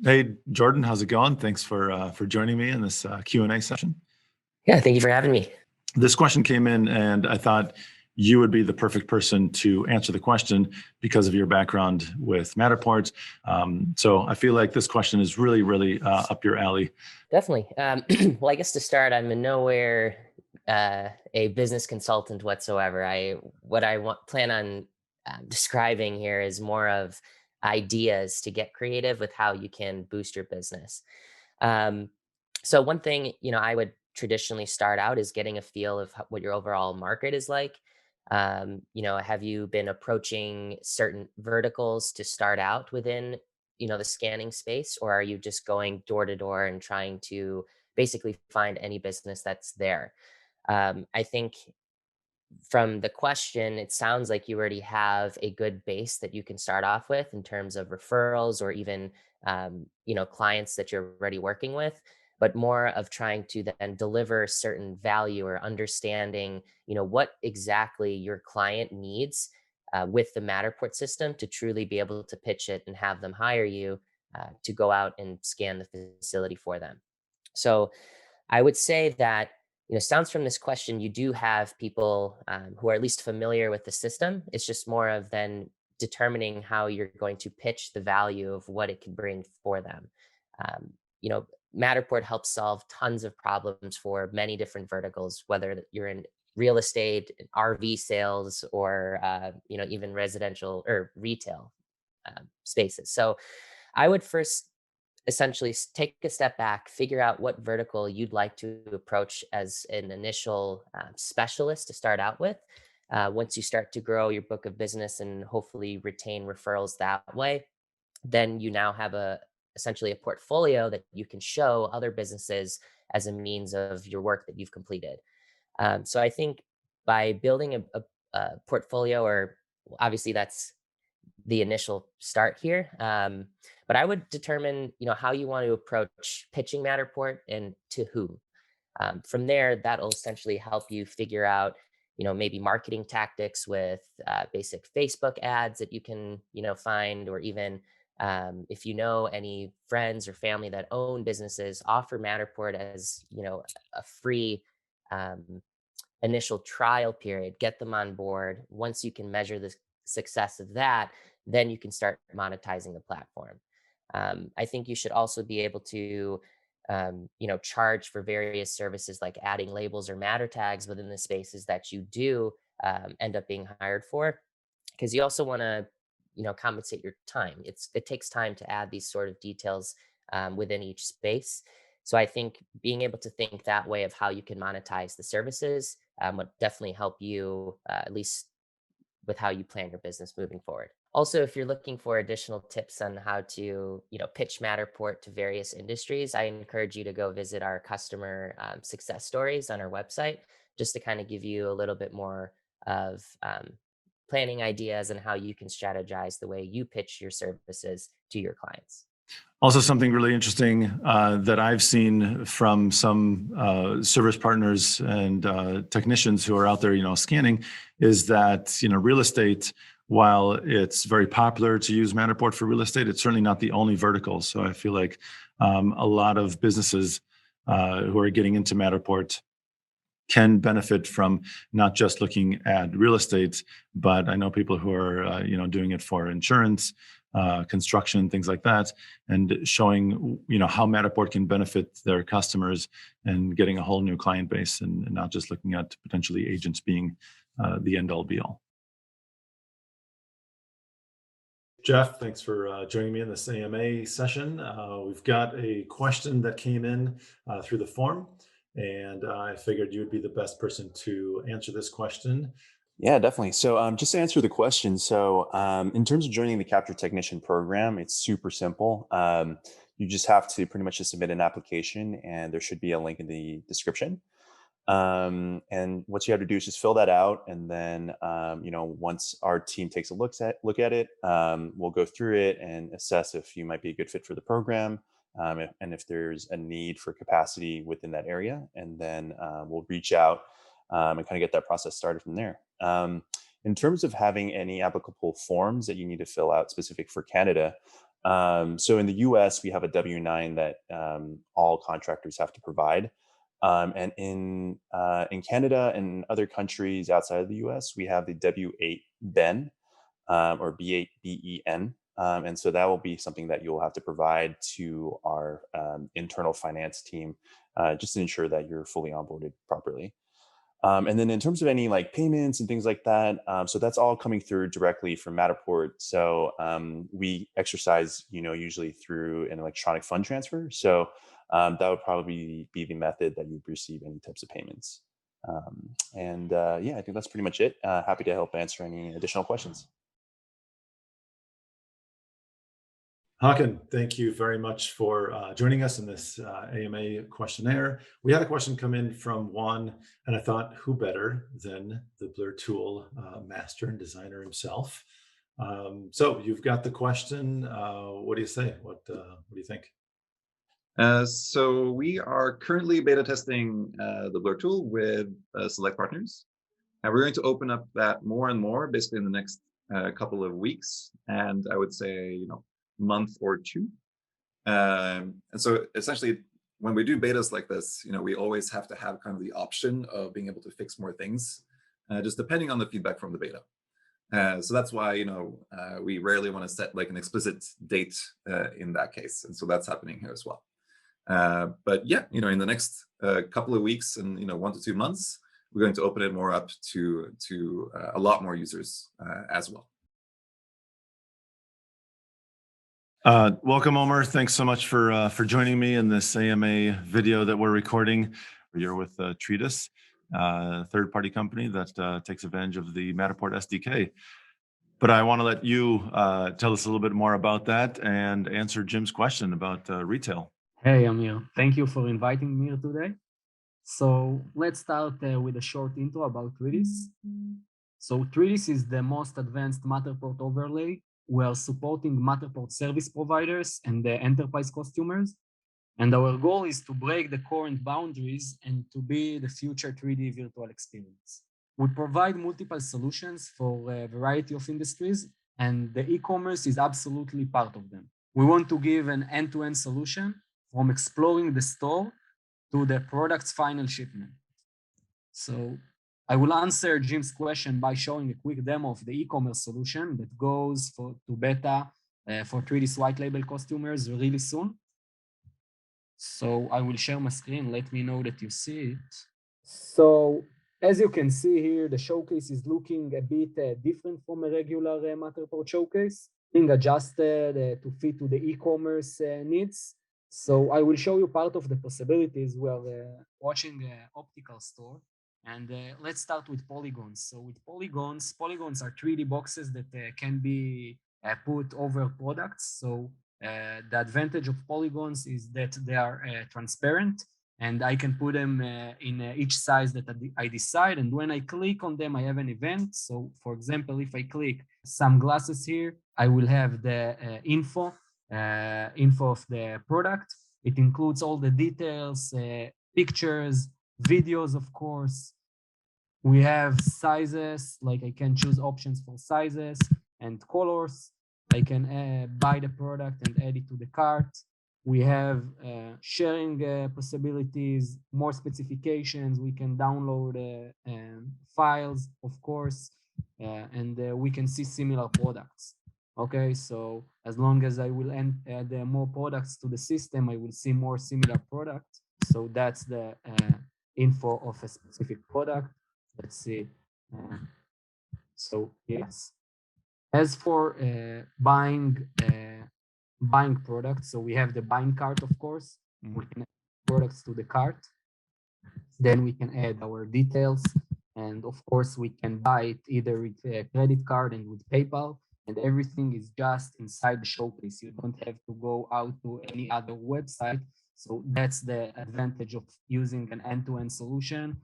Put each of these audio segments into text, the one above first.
Hey, Jordan, how's it going? Thanks for joining me in this Q&A session. Yeah, thank you for having me. This question came in, and I thought you would be the perfect person to answer the question because of your background with Matterport. So I feel like this question is really up your alley. Definitely. Well, I guess to start, I'm in nowhere a business consultant whatsoever. What I plan on describing here is more of ideas to get creative with how you can boost your business. Um, so one thing, I would traditionally start out is getting a feel of what your overall market is like. Have you been approaching certain verticals to start out within, the scanning space, or are you just going door to door and trying to basically find any business that's there? I think from the question, it sounds like you already have a good base that you can start off with in terms of referrals or even clients that you're already working with, but more of trying to then deliver certain value or understanding, what exactly your client needs with the Matterport system to truly be able to pitch it and have them hire you to go out and scan the facility for them. So I would say that, sounds from this question, you do have people who are at least familiar with the system. It's just more of then determining how you're going to pitch the value of what it can bring for them. Um, you know, Matterport helps solve tons of problems for many different verticals, whether you're in real estate, RV sales, or even residential or retail spaces. So I would first essentially take a step back, figure out what vertical you'd like to approach as an initial specialist to start out with. Once you start to grow your book of business and hopefully retain referrals that way, then you now have essentially a portfolio that you can show other businesses as a means of your work that you've completed. So I think by building a portfolio, or obviously that's the initial start here. But I would determine, how you want to approach pitching Matterport and to whom. From there, that'll essentially help you figure out, maybe marketing tactics with basic Facebook ads that you can, find, or even if you know any friends or family that own businesses, offer Matterport as, a free um, initial trial period, get them on board. Once you can measure the success of that, then you can start monetizing the platform. I think you should also be able to, charge for various services like adding labels or matter tags within the spaces that you do end up being hired for, because you also want to, compensate your time. It takes time to add these sort of details within each space. So I think being able to think that way of how you can monetize the services would definitely help you, at least with how you plan your business moving forward. Also, if you're looking for additional tips on how to, pitch Matterport to various industries, I encourage you to go visit our customer success stories on our website, just to kind of give you a little bit more of planning ideas and how you can strategize the way you pitch your services to your clients. Also, something really interesting that I've seen from some service partners and technicians who are out there, scanning, is that real estate, while it's very popular to use Matterport for real estate, it's certainly not the only vertical. So I feel like a lot of businesses who are getting into Matterport can benefit from not just looking at real estate, but I know people who are doing it for insurance, construction, things like that, and showing how Matterport can benefit their customers and getting a whole new client base, and not just looking at potentially agents being the end all be all. Jeff, thanks for joining me in this AMA session. We've got a question that came in through the form, and I figured you would be the best person to answer this question. Yeah, definitely. So just to answer the question, so in terms of joining the Capture Technician program, it's super simple. You just have to pretty much just submit an application, and there should be a link in the description. And what you have to do is just fill that out, and then once our team takes a look at it, we'll go through it and assess if you might be a good fit for the program, and if there's a need for capacity within that area, and then we'll reach out and kind of get that process started from there. In terms of having any applicable forms that you need to fill out specific for Canada, So in the US, we have a W-9 that all contractors have to provide. And in Canada and other countries outside of the US, we have the W-8 BEN or B8 BEN. And so that will be something that you'll have to provide to our internal finance team just to ensure that you're fully onboarded properly. And then in terms of any like payments and things like that, so that's all coming through directly from Matterport. So we exercise, usually through an electronic fund transfer. So that would probably be the method that you'd receive any types of payments. Yeah, I think that's pretty much it. Happy to help answer any additional questions. Hakan, thank you very much for joining us in this AMA questionnaire. We had a question come in from Juan, and I thought, who better than the Blur Tool master and designer himself? So you've got the question. What do you say? What do you think? So we are currently beta testing the Blur tool with select partners. And we're going to open up that more and more basically in the next couple of weeks. And I would say, month or two. And so essentially, when we do betas like this, we always have to have kind of the option of being able to fix more things, just depending on the feedback from the beta. So that's why, we rarely want to set like an explicit date in that case. And so that's happening here as well. But yeah, in the next couple of weeks and, 1 to 2 months, we're going to open it more up to a lot more users as well. Welcome, Omer. Thanks so much for joining me in this AMA video that we're recording. You're with Treatise, a third-party company that takes advantage of the Matterport SDK. But I want to let you tell us a little bit more about that and answer Jim's question about retail. Hey, Amir. Thank you for inviting me here today. So let's start with a short intro about Treatise. So Treatise is the most advanced Matterport overlay. We are supporting Matterport service providers and the enterprise customers. And our goal is to break the current boundaries and to be the future 3D virtual experience. We provide multiple solutions for a variety of industries, and the e-commerce is absolutely part of them. We want to give an end-to-end solution from exploring the store to the product's final shipment. So I will answer Jim's question by showing a quick demo of the e-commerce solution that goes to beta for 3D white label customers really soon. So I will share my screen. Let me know that you see it. So as you can see here, the showcase is looking a bit different from a regular Matterport showcase, being adjusted to fit to the e-commerce needs. So I will show you part of the possibilities. We are watching an optical store. And let's start with polygons. So with polygons are 3D boxes that can be put over products. So the advantage of polygons is that they are transparent, and I can put them in each size that I decide. And when I click on them, I have an event. So for example, if I click some glasses here, I will have the info of the product. It includes all the details, pictures, videos, of course. We have sizes, like I can choose options for sizes and colors. I can buy the product and add it to the cart. We have sharing possibilities, more specifications. We can download files, of course, and we can see similar products. Okay, so as long as I will add more products to the system, I will see more similar products. So that's the info of a specific product. Let's see. So yes. As for buying products, so we have the buying cart, of course. We can add products to the cart. Then we can add our details. And of course, we can buy it either with a credit card and with PayPal. And everything is just inside the showcase. You don't have to go out to any other website. So that's the advantage of using an end-to-end solution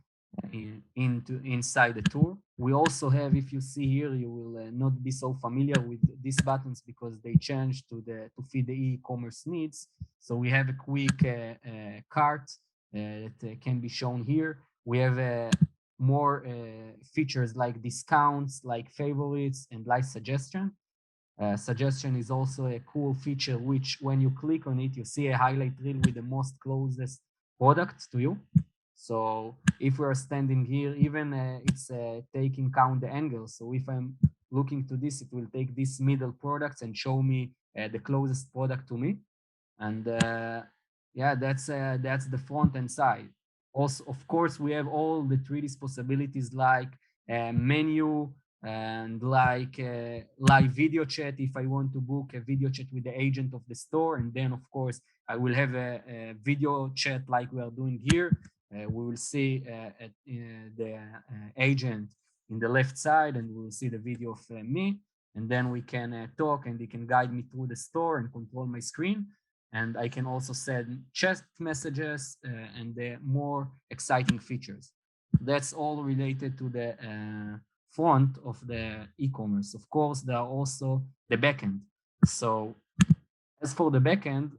inside the tour. We also have, if you see here, you will not be so familiar with these buttons because they changed to fit the e-commerce needs. So we have a quick cart that can be shown here. We have more features like discounts, like favorites, and like suggestion. Suggestion is also a cool feature, which when you click on it, you see a highlight reel with the most closest product to you. So if we're standing here, even it's taking count the angle. So if I'm looking to this, it will take this middle product and show me the closest product to me. And yeah, that's the front end side. Also, of course, we have all the 3D possibilities like menu and like live video chat if I want to book a video chat with the agent of the store. And then, of course, I will have a video chat like we are doing here. We will see the agent in the left side, and we will see the video of me. And then we can talk, and he can guide me through the store and control my screen. And I can also send chat messages and the more exciting features. That's all related to the front of the e-commerce. Of course, there are also the backend. So as for the backend,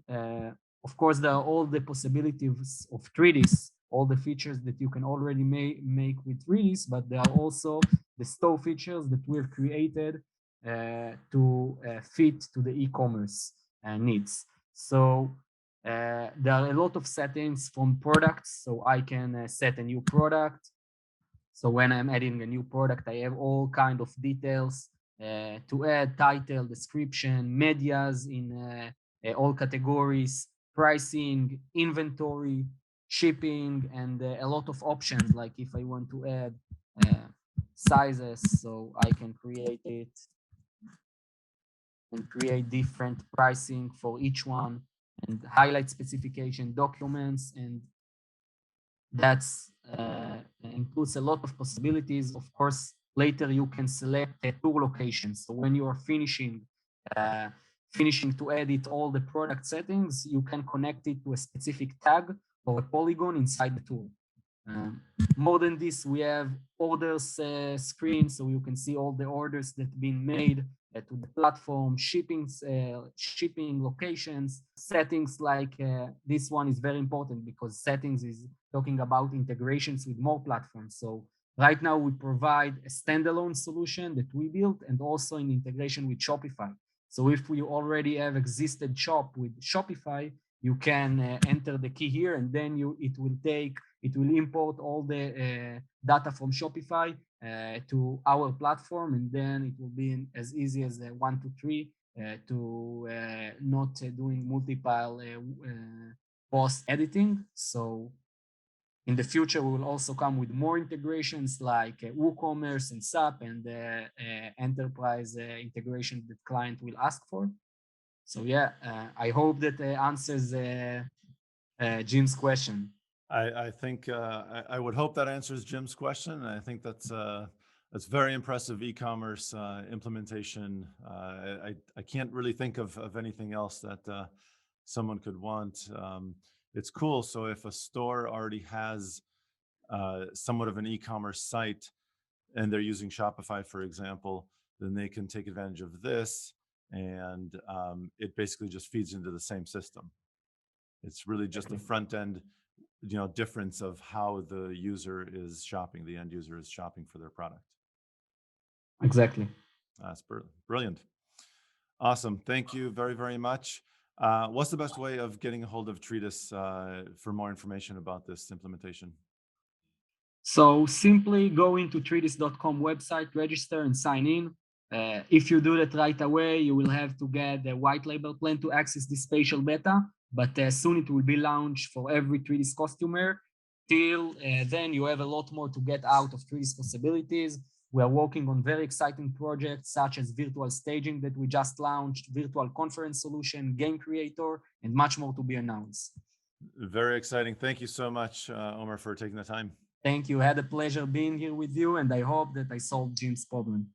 of course, there are all the possibilities of 3Ds, all the features that you can already make with 3Ds, but there are also the store features that we've created to fit to the e-commerce needs. So there are a lot of settings from products. So I can set a new product. So when I'm adding a new product, I have all kind of details to add: title, description, medias in all categories, pricing, inventory, shipping, and a lot of options. Like if I want to add sizes, so I can create it and create different pricing for each one and highlight specification documents. And that's includes a lot of possibilities. Of course, later you can select a tour location. So when you are finishing to edit all the product settings, you can connect it to a specific tag or a polygon inside the tool. More than this, we have orders screen, so you can see all the orders that have been made to the platform, shipping locations, settings. Like this one is very important because settings is talking about integrations with more platforms. So right now we provide a standalone solution that we built and also in integration with Shopify. So if you already have existed shop with Shopify, you can enter the key here, and then it will import all the data from Shopify to our platform, and then it will be as easy as 1, 2, 3 to not doing multiple post editing. So in the future, we will also come with more integrations like WooCommerce and SAP and enterprise integration that client will ask for. So yeah, I hope that answers Jim's question. I think I would hope that answers Jim's question. I think that's very impressive e-commerce implementation. I can't really think of anything else that someone could want. It's cool. So if a store already has somewhat of an e-commerce site and they're using Shopify, for example, then they can take advantage of this, and it basically just feeds into the same system. It's really just a front end, difference of how the user is shopping, the end user is shopping for their product. Exactly. That's brilliant. Awesome. Thank you very, very much. What's the best way of getting a hold of Treatise for more information about this implementation? So simply go into treatise.com website, register and sign in. If you do that right away, you will have to get the white label plan to access this spatial beta, but soon it will be launched for every Treatise customer. Till then, you have a lot more to get out of Treatise possibilities. We are working on very exciting projects such as virtual staging that we just launched, virtual conference solution, game creator, and much more to be announced. Very exciting. Thank you so much, Omer, for taking the time. Thank you. I had a pleasure being here with you, and I hope that I solved Jim's problem.